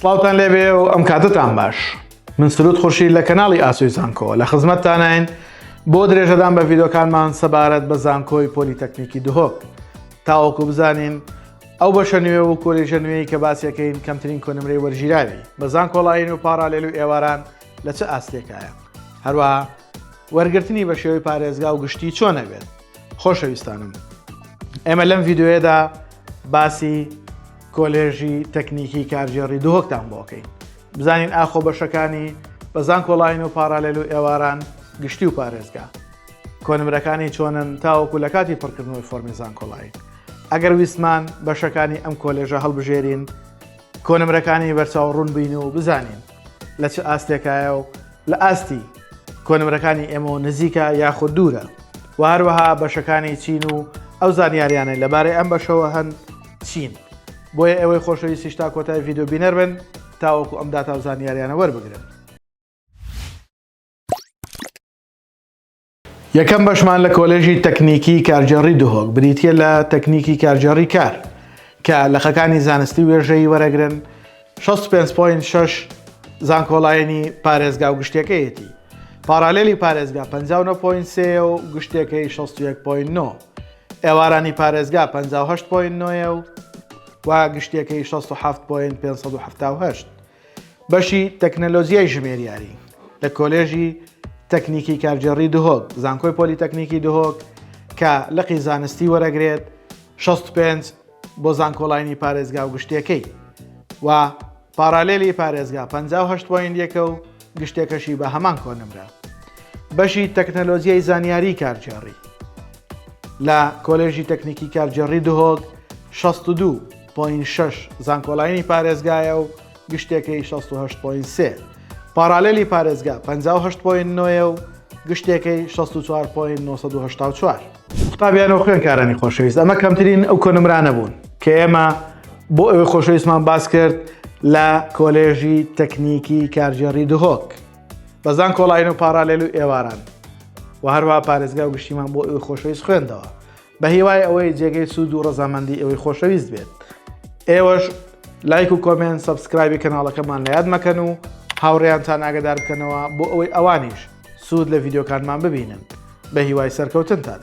سڵاوتان لێبێ و ئەم کاتتان باش. من سرود خورشید لە کەناڵی ئاسۆی زانکۆ لە خزمەتتانین بۆ درێژەدان بە ڤیدۆکانمان سەبارەت بە زانکۆی پۆلیتەکنیکی دهۆک تاوەکو بزانین ئەو بەشە نوێ و کۆلێژە نوێی کە باسیەکەین کەمترین کۆنمرەی وەرگیراوی بە زانکۆڵاین و پارالێل و ئێواران لە چه ئاستێکایە. هەروەها وەرگرتنی بە شێوەی پارێزگا و گشتی چۆنەبێت. خۆشەویستانم، ئێمە لەم ڤیدۆیەدا باسی کۆلێژی تەکنیکی کارژێڕی دهۆکتان بۆکەین. بزانین ئاخۆ بەشەکانی بە زانکۆڵاین و پارالێل و ئێواران گشتی و پارێزگا کۆنمرەکانی چۆنن تاوەکو لە کاتی پڕکردنەوەی فۆرمی زانکۆڵاین. ئەگەر ویسمان بەشەکانی ئەم کۆلێژە هەڵبژێرین کۆنمرەکانی بەرچاو ڕوون بین و بزانین لە چه ئاستێکایە و لە ئاستی کۆنمرەکانی ئێمە نزیکە یاخود دوورە و هەروەها بەشەکانی چین و ئەو زانیاریانەی لەبارەی ئەم بەشەوە هەن چین. بۆیە ئێوەی خۆشەویستی تا کۆتای ڤیدۆ بینەر بن تاوەکو ئەم داتا و زانیاریانە وەربگرن. یەکەم بەشمان لە کۆلێژی تەکنیکی کارژێڕی دهۆک بریتیە لە تەکنیکی کارژێڕی کار کە لەخەکانی زانستی وێژەی وەرەگرن 65.6 زانکۆڵاینی پارێزگا و گشتەکەیەتی، پارالێلی پارێزگا 59.3 و گشتەکەی 61.9، ئێوارانی پارێزگا 58.9 و گشتەکەی 67.578. بەشی تەکنەلۆژیای ژمێریاری لە کۆلێژی تەکنیکی کارژێڕی دهۆک زانکۆی پۆلیتەکنیکی دهۆک کە لەقی زانستی وەرەگرێت 65 بۆ زانکۆڵاینی پارێزگا و گشتەکەی و پارالێلی پارێزگا 58.1 و گشتێکەشی بە هەمان کۆنمرە. بەشی تەکنەلۆژیای زانیاری کارژێڕی لە کۆلێژی تەکنیکی کارژێڕی دهۆک 62.6 زانکۆڵاینی پارێزگایە و گشتێکەی 68.3، پارالێلی پارێزگا 58.9 و گشتێکەی 64.984. قوتابیان و خوێنکارانی خۆشەویست، ئەمە کەمترین ئەو کۆنمرانە بوون کە ئێمە بۆ ئەوەی خۆشەویستمان باس کرد لە کۆلێژی تەکنیکی کارژێڕی دهۆک بە زانکۆڵاین و پارالێل و ئێواران و هەروەها پارێزگا و گشتیمان بۆ ئەوەی خۆشەویست خوێندەوە بە هیوای ئەوەی جێگەی سوود و ڕەزامەندی ئەوەی خۆشەویست بێت. ئێوەش لایک و کۆمنت سەبسکرایبی کەناڵەکەمان لە یاد مەکەن و هاوڕێیانتان ئاگادار بکەنەوە بۆ ئەوەی ئەوانیش سوود لە ڤیدۆکانمان ببینن. بە هیوای سەرکەوتنتان.